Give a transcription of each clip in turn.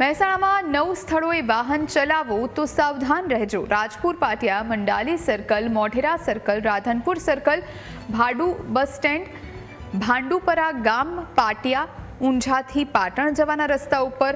મહેસાણામાં 9 સ્થળોએ વાહન ચલાવો તો સાવધાન રહેજો। રાજપુર પાટિયા, Mandali circle, Modhera circle, Radhanpur circle, Bhadu bus stand, Bhandupara ગામ, પાટિયા, ઊંઝાથી પાટણ જવાના રસ્તા ઉપર,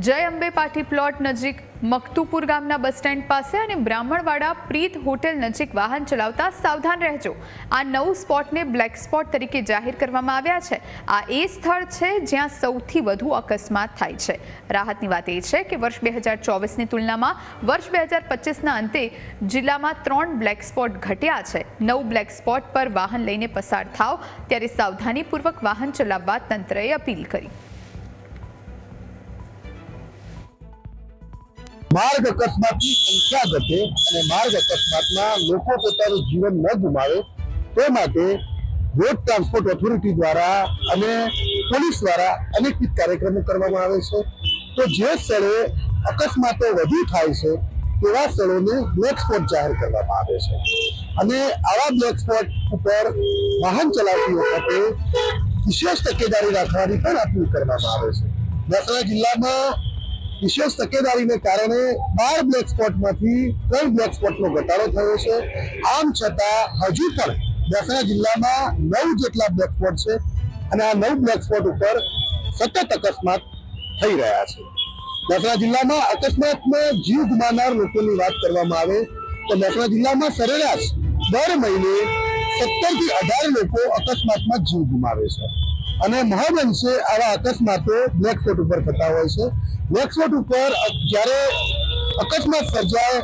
જય અંબે પાટી પ્લોટ નજીક, મકતુપુર ગામના બસ સ્ટેન્ડ પાસે અને બ્રાહ્મણવાડા પ્રીત હોટેલ નજીક વાહન ચલાવતા સાવધાન રહેજો। આ 9 સ્પોટને બ્લેક સ્પોટ તરીકે જાહેર કરવામાં આવ્યા છે। આ એ સ્થળ છે જ્યાં સૌથી વધુ અકસ્માત થાય છે। રાહતની વાત એ છે કે વર્ષ 2024ની તુલનામાં વર્ષ 2025ના અંતે જિલ્લામાં 3 બ્લેક સ્પોટ ઘટ્યા છે। 9 બ્લેક સ્પોટ પર વાહન લઈને પસાર થાવ ત્યારે સાવધાનીપૂર્વક વાહન ચલાવવા તંત્રએ અપીલ કરી। मार्ग अकस्मात की संख्या घटे और मार्ग अकस्मात में लोग पोतानुं जीवन न गुमावे ते माटे रोड ट्रांसपोर्ट ऑथोरिटी द्वारा अने पुलिस द्वारा अनेकविध कार्यक्रमों करवामां आवे छे। तो जे स्थळे अकस्मातो वधु थाय छे तेवा स्थळोने ब्लेक स्पॉट जाहेर करवामां आवे छे अने आवा ब्लेक स्पॉट पर वाहन चलावती वखते विशेष तकेदारी राखवानी पण अपील करवामां आवे छे। महेसाणा जिल्लामां विशेष तकेदारी ने कारण 12 ब्लेक स्पॉट में 3 ब्लेक स्पॉट नो घटाडो थयो छे। आम छतां हजू पण महेसाणा जिल्ला में 9 जेटला ब्लेक स्पॉट छे अने आ 9 ब्लेक स्पॉट पर सतत अकस्मात थई रह्या छे। महेसाणा जिल्ला में अकस्मात में जीव गुमावनार लोकोनी वात करवामां आवे तो महेसाणा जिल्ला में सरेराश दर महीने 17 થી 18 लोको अकस्मात में जीव गुमावे छे અને મહદઅંશે આવા અકસ્માતો બ્લેક સ્પોટ ઉપર થતા હોય છે। બ્લેક સ્પોટ ઉપર જ્યારે અકસ્માત સર્જાય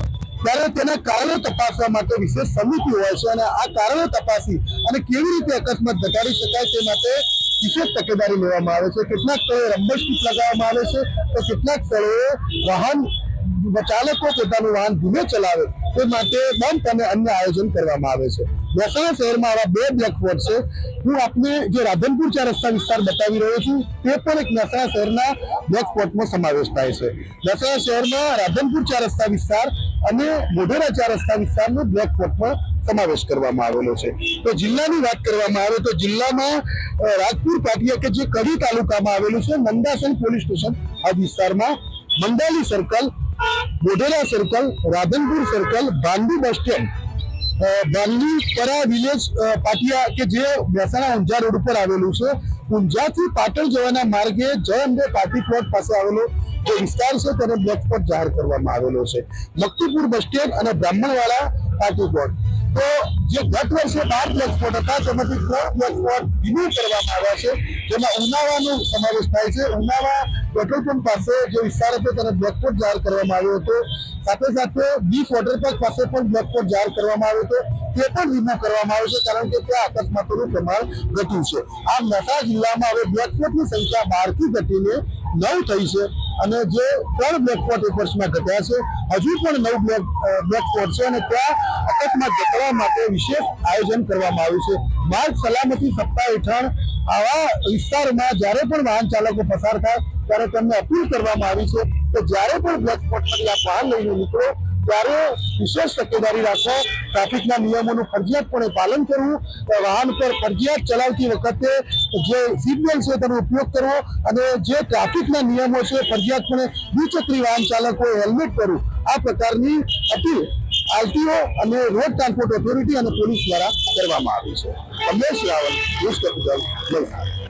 ત્યારે તેના કારણો તપાસવા માટે વિશેષ સમિતિ હોય છે અને આ કારણો તપાસી અને કેવી રીતે અકસ્માત ઘટાડી શકાય તે માટે વિશેષ તકેદારી લેવામાં આવે છે। કેટલાક સ્થળે રંબર સ્ટીક લગાવવામાં આવે છે તો કેટલાક સ્થળોએ વાહન ચાલકો પોતાનું વાહન ધીમે ચલાવે તે માટે બંધ અને અન્ય આયોજન કરવામાં આવે છે। મહેસાણા શહેરમાં આવા 2 બ્લેક સ્પોટ છે। હું આપને જે રાધનપુર 4 રસ્તા વિસ્તાર બતાવી રહ્યો છું તે પણ એક મહેસાણા શહેરના બ્લેક સ્પોટમાં સમાવેશ થાય છે। મહેસાણા શહેરમાં રાધનપુર 4 રસ્તા વિસ્તાર અને મોઢેરા 4 રસ્તા વિસ્તારનો બ્લેક સ્પોટમાં સમાવેશ કરવામાં આવેલો છે। તો જિલ્લાની વાત કરવામાં આવે તો જિલ્લામાં રાજપુર પાટિયા કે જે કડી તાલુકામાં આવેલું છે મંદાસણ પોલીસ સ્ટેશન આ વિસ્તારમાં Mandali circle, Modhera circle, Radhanpur circle, Bhandu bus stand, Bhandupara village પાટિયા કે જે મહેસાણા ઊંઝા રોડ પર આવેલું છે। ઊંઝાથી પાટણ જવાના માર્ગે જય અંબે પાટી પ્લોટ પાસે આવેલો જે વિસ્તાર છે તેને બ્લેક સ્પોટ જાહેર કરવામાં આવેલો છે। મકતુપુર બસ સ્ટેન્ડ અને બ્રાહ્મણવાડા પાટી પ્લોટ તો જે ગત વર્ષે 12 બ્લેક સ્પોટ હતા તેમાંથી 3 બ્લેક સ્પોટ રિન્યુ કરવામાં આવ્યા છે જેમાં ઉનાવાનો સમાવેશ થાય છે। ઉનાવા પેટ્રોલ પંપ પાસે જે વિસ્તાર હતો તેને બ્લેક સ્પોટ જાહેર કરવામાં આવ્યો હતો। સાથે સાથે બીચ વોટર પાર્ક પાસે પણ બ્લેક સ્પોટ જાહેર કરવામાં આવ્યો હતો તે પણ રિન્યુ કરવામાં આવ્યો છે કારણ કે ત્યાં અકસ્માતોનું પ્રમાણ ઘટ્યું છે। આ મહેસાણા જિલ્લામાં હવે બ્લેક સ્પોટની સંખ્યા 12 થી ઘટીને 9 થઈ છે અને જે 3 બ્લેક સ્પોટ એક વર્ષમાં ઘટ્યા છે હજુ પણ 9 બ્લેક સ્પોટ છે અને ત્યાં અકસ્માત ઘટાડવા માટે વિશેષ આયોજન કરવામાં આવ્યું છે। માર્ગ સલામતી સપ્તાહ હેઠળ આવા વિસ્તારમાં જ્યારે પણ વાહન ચાલકો પસાર થાય ત્યારે તેમને અપીલ કરવામાં આવી છે કે જ્યારે પણ બ્લેક સ્પોટમાંથી આપ વાહન લઈને નીકળો ત્યારે વિશેષ તકેદારી રાખો, ટ્રાફિકના નિયમોનું ફરજિયાતપણે પાલન કરવું, વાહન પર ફરજિયાત ચલાવતી વખતે જે સીટ બેલ્ટ છે તેનો ઉપયોગ કરવો અને જે ટ્રાફિકના નિયમો છે ફરજિયાતપણે દ્વિચક્રી વાહન ચાલકોએ હેલ્મેટ પહેરવું આ પ્રકારની અપીલ આરટીઓ અને રોડ ટ્રાન્સપોર્ટ ઓથોરિટી અને પોલીસ દ્વારા કરવામાં આવી છે। Kamlesh Raval, news capital, Mehsana.